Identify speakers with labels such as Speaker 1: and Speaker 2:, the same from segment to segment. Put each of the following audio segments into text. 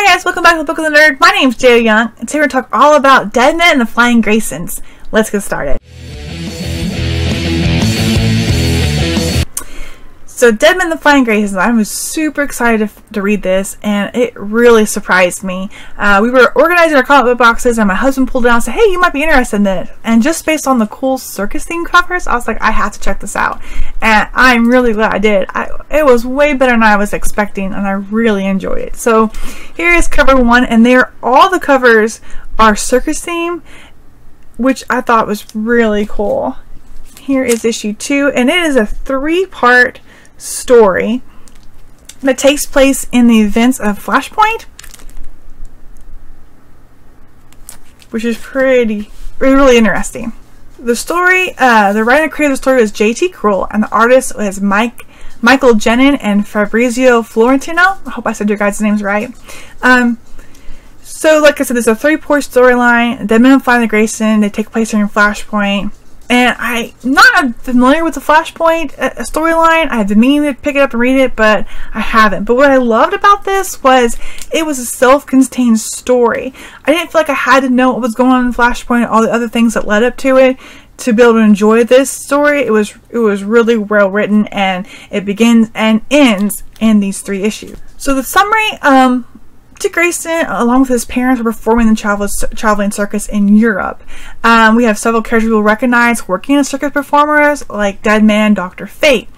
Speaker 1: Hi guys, welcome back to the Book of the Nerd. My name's Jay Young, and today we're going to talk all about Deadman and the Flying Graysons. Let's get started. So Deadman and the Flying Graysons, I was super excited to read this, and it really surprised me. We were organizing our comic book boxes, and my husband pulled it out and said, hey, you might be interested in this. And just based on the cool circus theme covers, I was like, I have to check this out. And I'm really glad I did. It was way better than I was expecting, and I really enjoyed it. So here is cover 1, and all the covers are circus theme, which I thought was really cool. Here is issue 2, and it is a 3-part story that takes place in the events of Flashpoint, which is really interesting. The story, the writer and creator of the story was J.T. Kroll, and the artist was Michael Jenin and Fabrizio Florentino. I hope I said your guys' names right. So like I said, there's a 3-part storyline. Deadman and Flying Grayson, they take place during Flashpoint. And I'm not familiar with the Flashpoint storyline. I've been meaning to pick it up and read it, but I haven't. But what I loved about this was it was a self-contained story. I didn't feel like I had to know what was going on in Flashpoint, all the other things that led up to it, to be able to enjoy this story. It was really well written, and it begins and ends in these 3 issues. So the summary, Dick Grayson, along with his parents, are performing in the traveling circus in Europe. We have several characters we will recognize working as circus performers, like Deadman, Dr. Fate.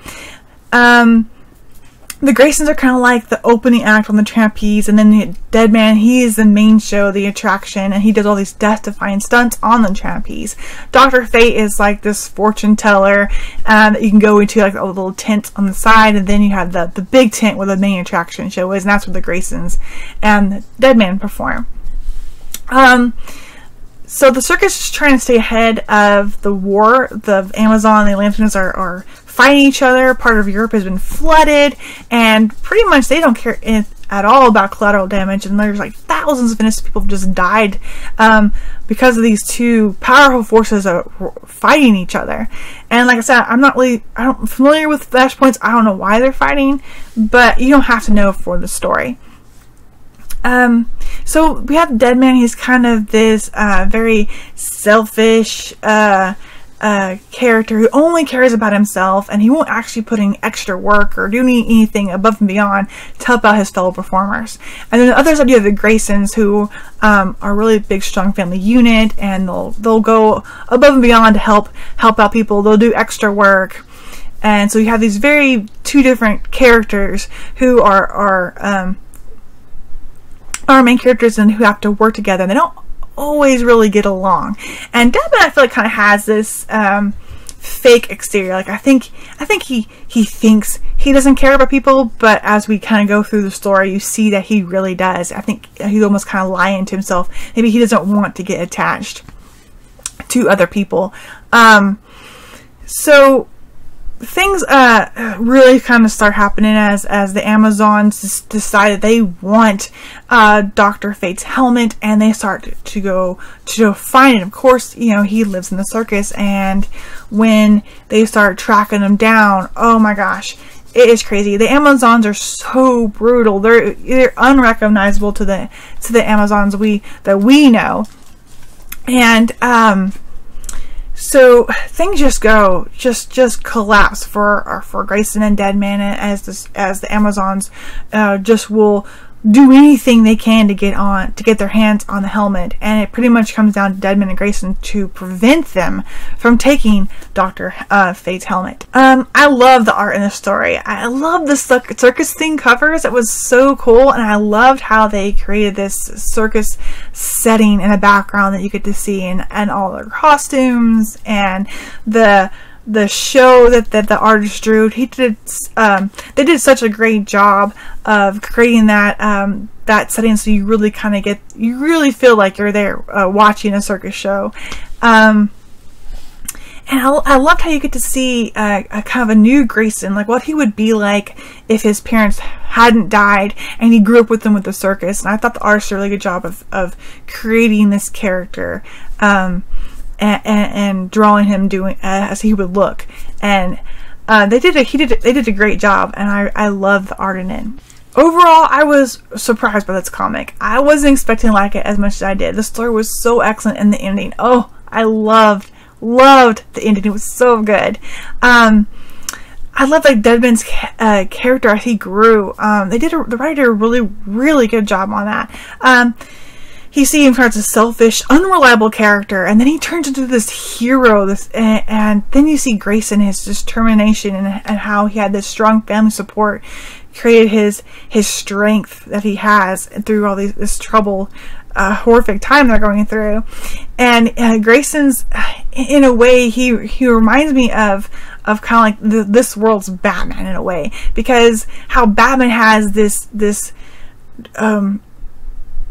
Speaker 1: The Graysons are kind of like the opening act on the trapeze, and then the Deadman, he is the main show, the attraction, and he does all these death-defying stunts on the trapeze. Dr. Fate is like this fortune teller that you can go into, like a little tent on the side, and then you have the big tent where the main attraction show is, and that's where the Graysons and the Deadman perform. So the circus is trying to stay ahead of the war. The Amazon and the Atlanteans are fighting each other. Part of Europe has been flooded, and pretty much they don't care at all about collateral damage, and there's like thousands of innocent people have just died because of these 2 powerful forces fighting each other. And like I said, I'm familiar with Flashpoints. I don't know why they're fighting, but you don't have to know for the story. So we have Deadman. He's kind of this very selfish character who only cares about himself, and he won't actually put in extra work or do anything above and beyond to help out his fellow performers. And then the other side, you have the Graysons, who are a really big, strong family unit, and they'll go above and beyond to help out people. They'll do extra work. And so you have these 2 different characters who are our main characters and who have to work together. They don't always really get along. And Deadman, I feel like, kind of has this fake exterior. Like I think he thinks he doesn't care about people, but as we kind of go through the story, you see that he really does. I think he's almost kind of lying to himself. Maybe he doesn't want to get attached to other people. So things really kind of start happening as the Amazons decide they want Dr. Fate's helmet, and they start to go find it. Of course, you know, he lives in the circus, and when they start tracking him down, oh my gosh, it is crazy. The Amazons are so brutal. They're unrecognizable to the Amazons that we know. And so things just collapse for Grayson and Deadman as the Amazons just will do anything they can to get their hands on the helmet, and it pretty much comes down to Deadman and Grayson to prevent them from taking Dr. Fate's helmet. I love the art in this story. I love the circus theme covers. It was so cool, and I loved how they created this circus setting in the background that you get to see, and all their costumes and the show that the artist drew. They did such a great job of creating that setting, so you really feel like you're there watching a circus show. And I loved how you get to see a kind of a new Grayson, like what he would be like if his parents hadn't died and he grew up with them with the circus. And I thought the artist did a really good job of creating this character. And drawing him doing as he would look, and they did a great job, and I love the art in it. overall, I was surprised by this comic. I wasn't expecting to like it as much as I did. The story was so excellent, and the ending, oh, I loved the ending. It was so good. I love like Deadman's character as he grew. The writer did a really good job on that. You see him as a selfish, unreliable character, and then he turns into this hero. And then you see Grayson, his determination, and how he had this strong family support, created his strength that he has through all this trouble, horrific time they're going through. And Grayson's, in a way, he reminds me of kind of like this world's Batman in a way, because how Batman has this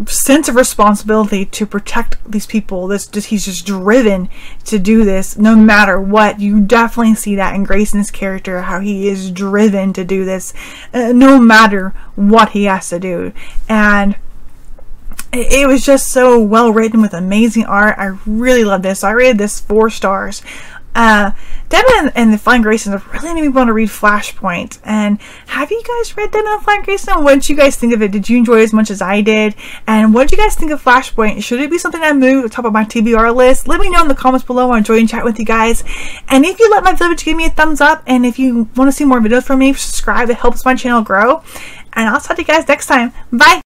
Speaker 1: sense of responsibility to protect these people. He's just driven to do this no matter what. You definitely see that in Grayson's character, how he is driven to do this no matter what he has to do. And it was just so well written with amazing art. I really love this. I rated this 4 stars. Deadman and the Flying Graysons really made me want to read Flashpoint. And have you guys read Deadman and the Flying Graysons? What did you guys think of it? Did you enjoy it as much as I did? And what did you guys think of Flashpoint? Should it be something I move to the top of my TBR list? Let me know in the comments below. I enjoy chatting with you guys. And if you like my video, give me a thumbs up. And if you want to see more videos from me, subscribe. It helps my channel grow. And I'll talk to you guys next time. Bye!